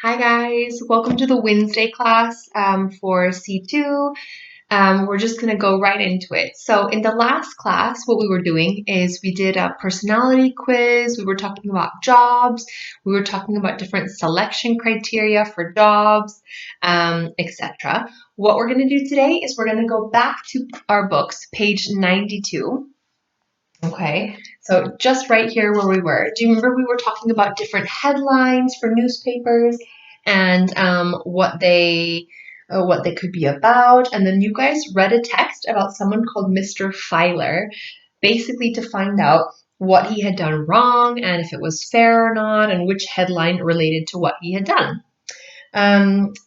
Hi guys, welcome to the Wednesday class for C2. We're just going to go right into it. So in the last class, what we were doing is we did a personality quiz. We were talking about jobs. We were talking about different selection criteria for jobs, etc. What we're going to do today is we're going to go back to our books, page 92. Okay, so just right here where we were. Do you remember we were talking about different headlines for newspapers and what they could be about? And then you guys read a text about someone called Mr. Filer, basically to find out what he had done wrong and if it was fair or not, and which headline related to what he had done.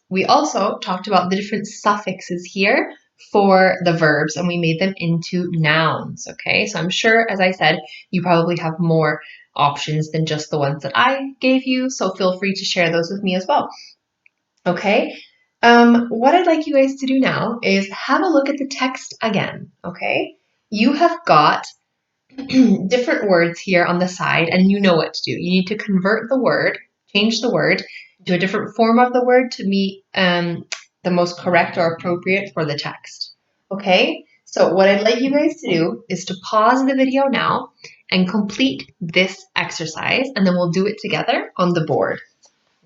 We also talked about the different suffixes here for the verbs, and we made them into nouns. Okay, so I'm sure, as I said, you probably have more options than just the ones that I gave you, so feel free to share those with me as well. Okay, what I'd like you guys to do now is have a look at the text again. Okay, you have got different words here on the side, and you know what to do. You need to convert the word, change the word to a different form of the word to meet the most correct or appropriate for the text. Okay, so what I'd like you guys to do is to pause the video now and complete this exercise, and then we'll do it together on the board.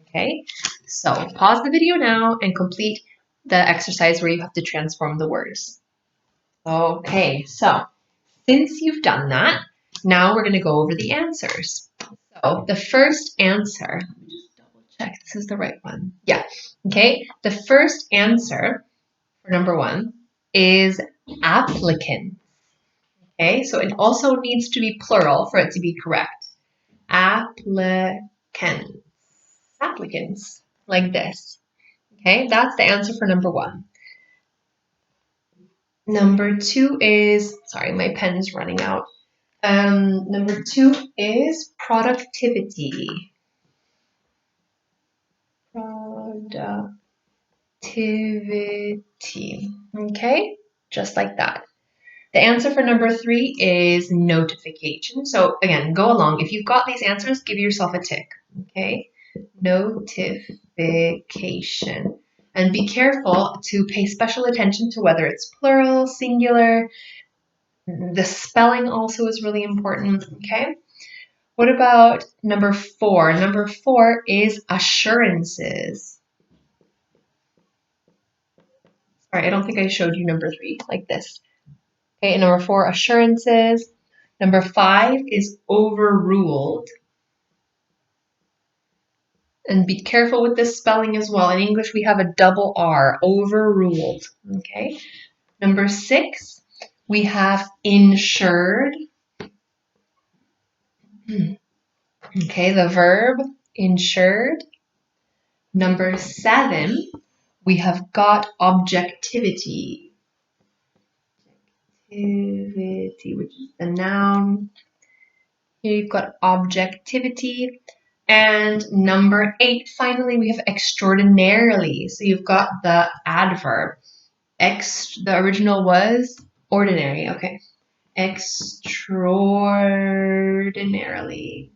Okay, so pause the video now and complete the exercise where you have to transform the words. Okay, so since you've done that, now we're going to go over the answers. So the first answer, let me just double check this is the right one. Yeah, okay. The first answer for number one is applicant. Okay, so it also needs to be plural for it to be correct. Applicants. Applicants, like this. Okay, that's the answer for number one. Number two is, sorry, my pen's running out. Number two is productivity. Productivity. Okay, just like that. The answer for number three is notification. So again, go along. If you've got these answers, give yourself a tick. Okay, notification. And be careful to pay special attention to whether it's plural, singular. The spelling also is really important. Okay. What about number four? Number four is assurances. Sorry, I don't think I showed you number three like this. Okay, number four, assurances. Number five is overruled. And be careful with this spelling as well. In English, we have a double R, overruled. Okay. Number six, we have insured. Okay, the verb insured. Number seven, we have got objectivity. Objectivity, which is the noun. Here you've got objectivity. And number eight, finally, we have extraordinarily. So you've got the adverb. The original was ordinary. Okay. Extraordinarily.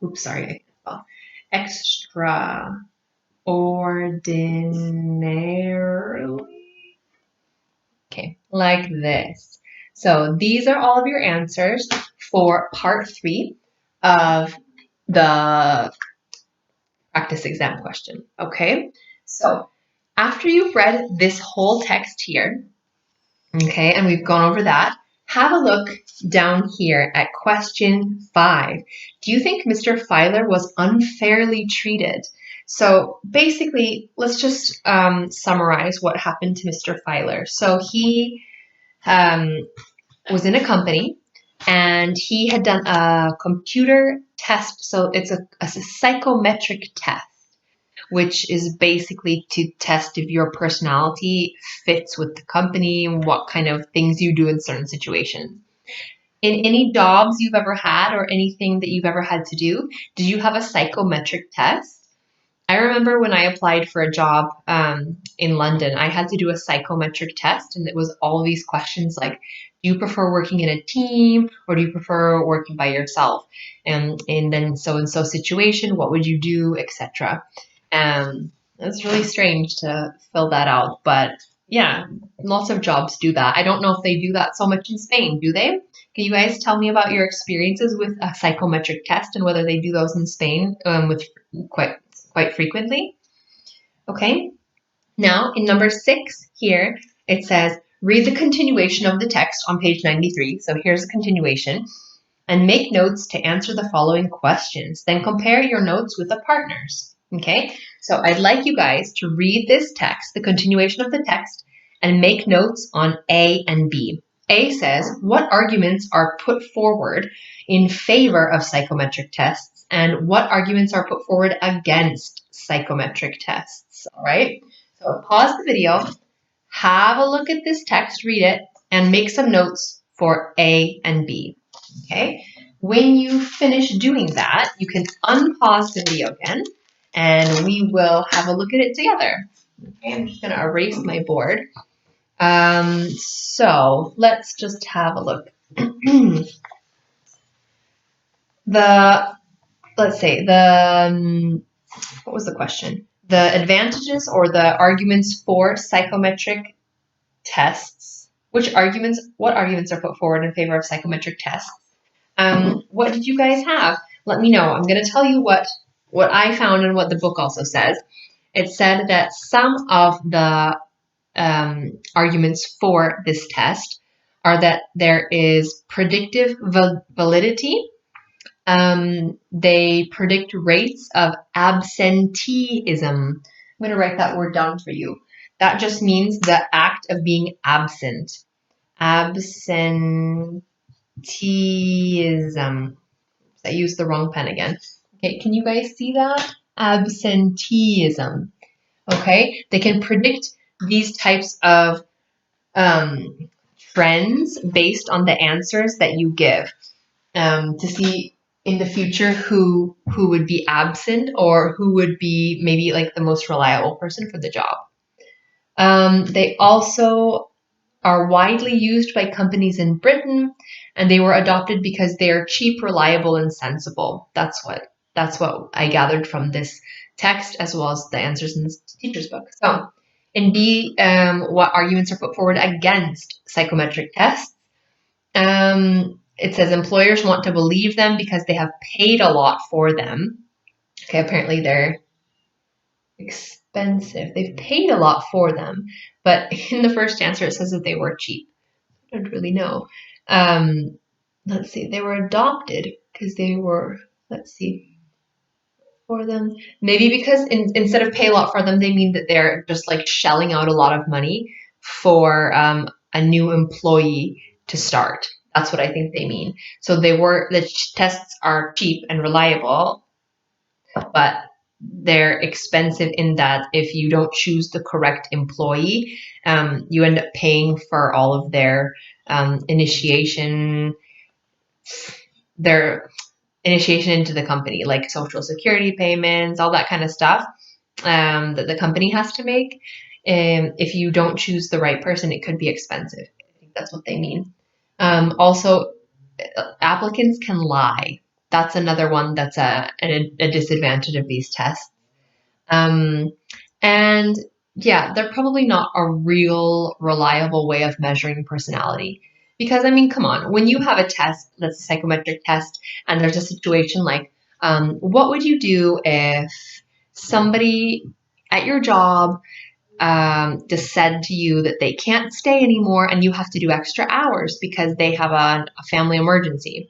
Oops, sorry. I can't spell. Extraordinarily. Okay, like this. So these are all of your answers for part three of the practice exam question. Okay, so after you've read this whole text here, okay, and we've gone over that, have a look down here at question 5. Do you think Mr. Filer was unfairly treated? So basically, let's just summarize what happened to Mr. Filer. So he was in a company and he had done a computer test. So it's a psychometric test, which is basically to test if your personality fits with the company and what kind of things you do in certain situations. In any jobs you've ever had or anything that you've ever had to do, did you have a psychometric test? I remember when I applied for a job in London, I had to do a psychometric test, and it was all these questions like, do you prefer working in a team or do you prefer working by yourself? And then so-and-so situation, what would you do, etc. It's really strange to fill that out, but yeah, lots of jobs do that. I don't know if they do that so much in Spain, do they? Can you guys tell me about your experiences with a psychometric test and whether they do those in Spain with quite frequently? Okay. Now, in number 6 here, it says, read the continuation of the text on page 93. So here's a continuation. And make notes to answer the following questions. Then compare your notes with the partner's. Okay, so I'd like you guys to read this text, the continuation of the text, and make notes on A and B. A says, what arguments are put forward in favor of psychometric tests, and what arguments are put forward against psychometric tests? All right, so pause the video, have a look at this text, read it, and make some notes for A and B. Okay, when you finish doing that, you can unpause the video again, and we will have a look at it together. Okay, I'm just going to erase my board. So let's just have a look. What was the question? The advantages or the arguments for psychometric tests. What arguments are put forward in favor of psychometric tests? What did you guys have? Let me know. I'm going to tell you what I found and what the book also says. It said that some of the arguments for this test are that there is predictive validity. They predict rates of absenteeism. I'm going to write that word down for you. That just means the act of being absent. Absenteeism. I used the wrong pen again. Okay, can you guys see that? Absenteeism. Okay, they can predict these types of trends based on the answers that you give to see in the future who would be absent or who would be maybe like the most reliable person for the job. They also are widely used by companies in Britain, and they were adopted because they are cheap, reliable, and sensible. That's what I gathered from this text, as well as the answers in this teacher's book. So, in B, what arguments are put forward against psychometric tests? It says employers want to believe them because they have paid a lot for them. Okay, apparently they're expensive. They've paid a lot for them, but in the first answer it says that they were cheap. I don't really know. Let's see. They were adopted because they were. Let's see. For them, maybe because instead of pay a lot for them, they mean that they're just like shelling out a lot of money for a new employee to start. That's what I think they mean. So the tests are cheap and reliable, but they're expensive in that if you don't choose the correct employee, you end up paying for all of their initiation into the company, like social security payments, all that kind of stuff that the company has to make. If you don't choose the right person, it could be expensive. I think that's what they mean. Also, applicants can lie. That's another one that's a disadvantage of these tests. And yeah, they're probably not a real reliable way of measuring personality. Because, I mean, come on, when you have a test that's a psychometric test and there's a situation like, what would you do if somebody at your job just said to you that they can't stay anymore and you have to do extra hours because they have a family emergency?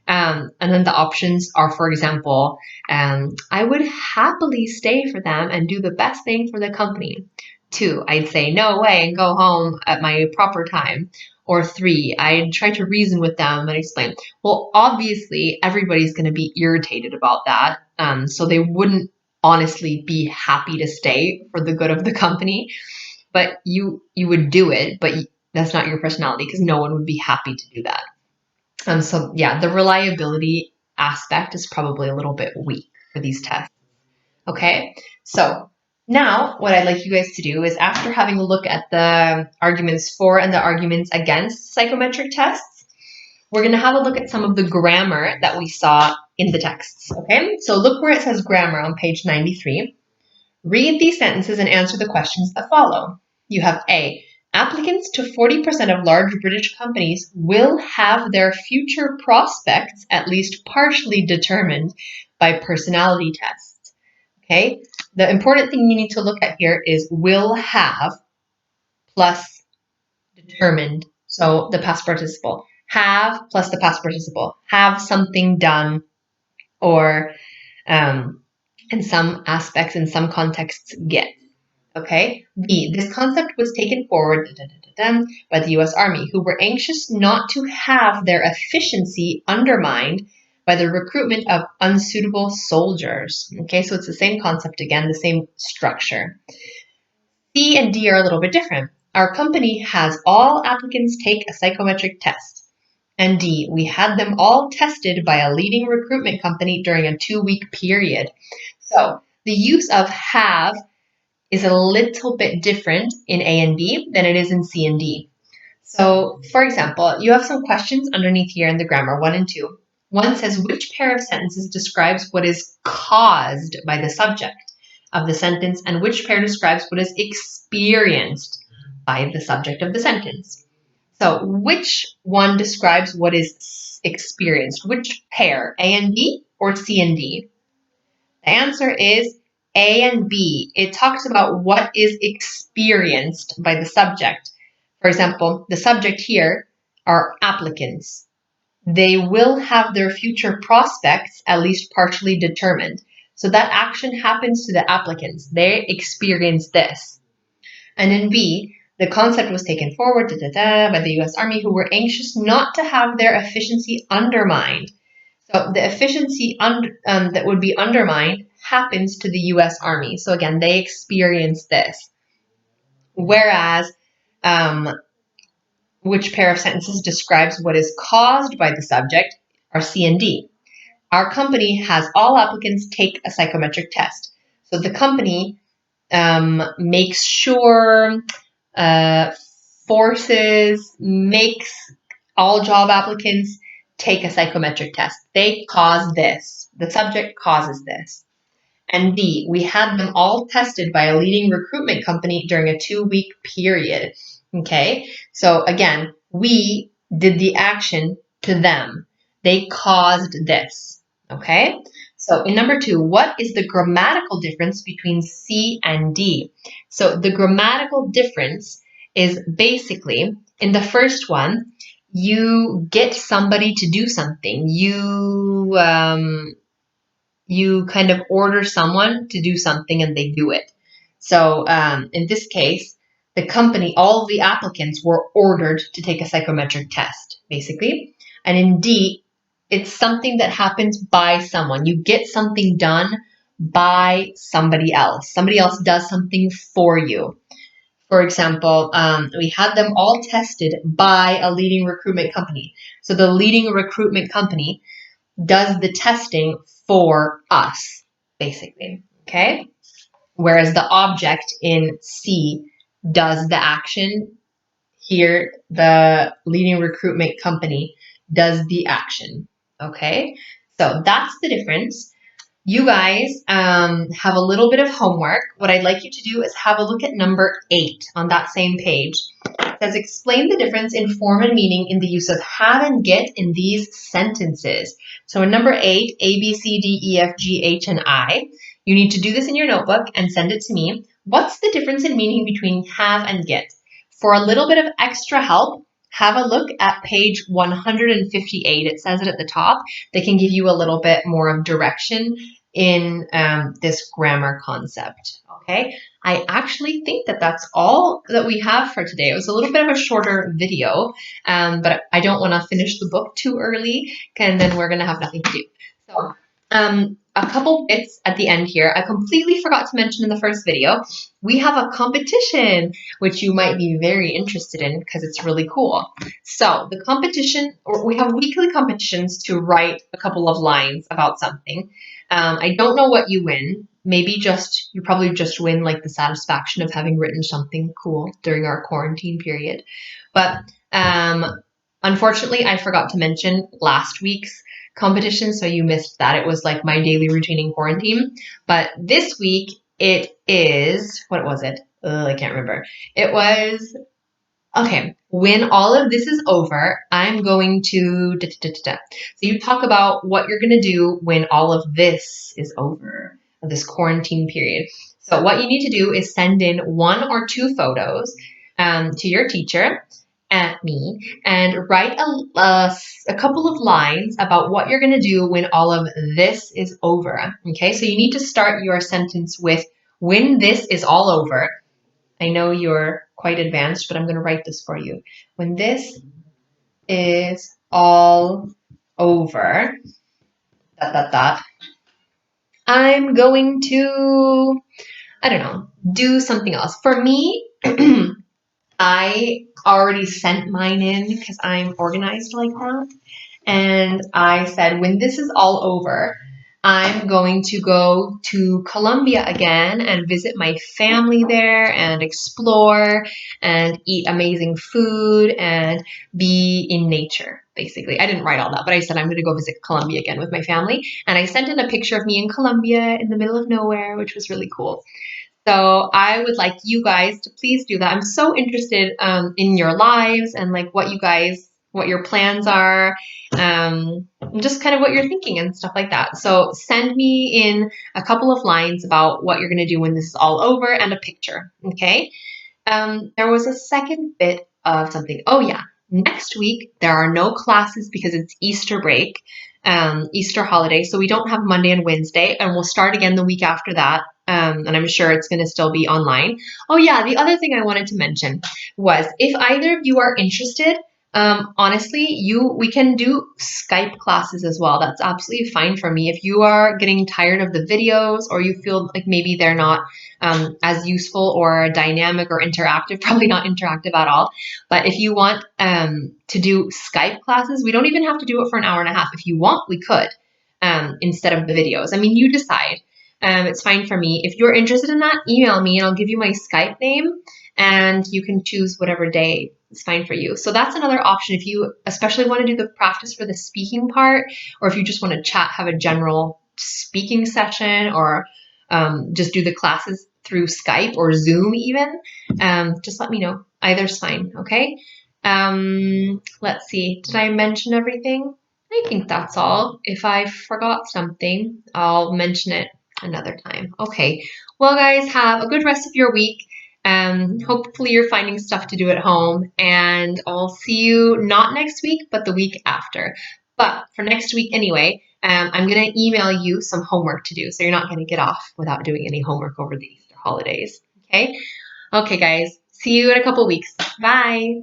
And then the options are, for example, I would happily stay for them and do the best thing for the company. 2, I'd say no way and go home at my proper time. Or 3, I'd try to reason with them and explain. Well, obviously, everybody's going to be irritated about that. So they wouldn't honestly be happy to stay for the good of the company. But you would do it, but that's not your personality because no one would be happy to do that. So yeah, the reliability aspect is probably a little bit weak for these tests. Okay, so now what I'd like you guys to do is, after having a look at the arguments for and the arguments against psychometric tests, we're going to have a look at some of the grammar that we saw in the texts. Okay, so look where it says grammar on page 93. Read these sentences and answer the questions that follow. You have A. Applicants to 40% of large British companies will have their future prospects at least partially determined by personality tests. Okay? The important thing you need to look at here is will have plus determined. So the past participle. Have plus the past participle. Have something done, or in some aspects, in some contexts, get. Okay. B. This concept was taken forward by the U.S. Army, who were anxious not to have their efficiency undermined by the recruitment of unsuitable soldiers. Okay, so it's the same concept again, the same structure. C and D are a little bit different. Our company has all applicants take a psychometric test. And D, we had them all tested by a leading recruitment company during a 2-week period. So the use of have is a little bit different in A and B than it is in C and D. So, for example, you have some questions underneath here in the grammar 1 and 2. One says, which pair of sentences describes what is caused by the subject of the sentence, and which pair describes what is experienced by the subject of the sentence? So, which one describes what is experienced? Which pair, A and B or C and D? The answer is A and B. It talks about what is experienced by the subject. For example, the subject here are applicants. They will have their future prospects at least partially determined. So that action happens to the applicants. They experience this. And in B, the concept was taken forward by the U.S. Army, who were anxious not to have their efficiency undermined. So the efficiency that would be undermined happens to the U.S. Army. So again, they experience this. Whereas, which pair of sentences describes what is caused by the subject are C and D. Our company has all applicants take a psychometric test. So the company makes sure, makes all job applicants take a psychometric test. They cause this. The subject causes this. And B, we had them all tested by a leading recruitment company during a 2-week period. Okay, so again, we did the action to them. They caused this. Okay, so in number 2, what is the grammatical difference between C and D? So the grammatical difference is basically, in the first one, you get somebody to do something. You kind of order someone to do something and they do it. So in this case, the company, all of the applicants were ordered to take a psychometric test, basically. And in D, it's something that happens by someone. You get something done by somebody else. Somebody else does something for you. For example, we had them all tested by a leading recruitment company. So the leading recruitment company does the testing for us, basically, okay? Whereas the object in C does the action. Here, the leading recruitment company does the action, okay? So that's the difference. You guys have a little bit of homework. What I'd like you to do is have a look at number 8 on that same page. It says, explain the difference in form and meaning in the use of have and get in these sentences. So in number 8, A, B, C, D, E, F, G, H, and I, you need to do this in your notebook and send it to me. What's the difference in meaning between have and get? For a little bit of extra help, have a look at page 158. It says it at the top. They can give you a little bit more of direction in this grammar concept, okay? I actually think that that's all that we have for today. It was a little bit of a shorter video, but I don't want to finish the book too early, and then we're going to have nothing to do. So a couple bits at the end here. I completely forgot to mention in the first video, we have a competition, which you might be very interested in because it's really cool. So the competition, or we have weekly competitions to write a couple of lines about something. I don't know what you win. Maybe you probably just win like the satisfaction of having written something cool during our quarantine period. But unfortunately, I forgot to mention last week's competition, so you missed that. It was like my daily routine in quarantine. But this week It is, what was it? I can't remember. It was, okay, when all of this is over, I'm going to, da, da, da, da. So you talk about what you're going to do when all of this is over, this quarantine period. So what you need to do is send in 1 or 2 photos to your teacher, at me, and write a couple of lines about what you're going to do when all of this is over. Okay, so you need to start your sentence with when this is all over. I know you're quite advanced, but I'm going to write this for you. When this is all over, dot, dot, dot, I'm going to, I don't know, do something else. For me, I already sent mine in because I'm organized like that. And I said, when this is all over, I'm going to go to Colombia again and visit my family there and explore and eat amazing food and be in nature, basically. I didn't write all that, but I said I'm going to go visit Colombia again with my family. And I sent in a picture of me in Colombia in the middle of nowhere, which was really cool. So I would like you guys to please do that. I'm so interested in your lives and like what your plans are, and just kind of what you're thinking and stuff like that. So send me in a couple of lines about what you're going to do when this is all over and a picture. Okay. There was a second bit of something. Oh yeah. Next week, there are no classes because it's Easter break, Easter holiday. So we don't have Monday and Wednesday, and we'll start again the week after that. And I'm sure it's going to still be online. Oh yeah, the other thing I wanted to mention was if either of you are interested, honestly, we can do Skype classes as well. That's absolutely fine for me. If you are getting tired of the videos or you feel like maybe they're not as useful or dynamic or interactive, probably not interactive at all. But if you want to do Skype classes, we don't even have to do it for an hour and a half. If you want, we could instead of the videos. I mean, you decide. It's fine for me. If you're interested in that, email me and I'll give you my Skype name and you can choose whatever day is fine for you. So that's another option if you especially want to do the practice for the speaking part, or if you just want to chat, have a general speaking session, or just do the classes through Skype or Zoom even. Just let me know. Either's fine, okay? Let's see. Did I mention everything? I think that's all. If I forgot something, I'll mention it another time. Okay. Well, guys, have a good rest of your week. Hopefully you're finding stuff to do at home, and I'll see you not next week, but the week after. But for next week anyway, I'm going to email you some homework to do, so you're not going to get off without doing any homework over the Easter holidays. Okay? Okay, guys. See you in a couple weeks. Bye.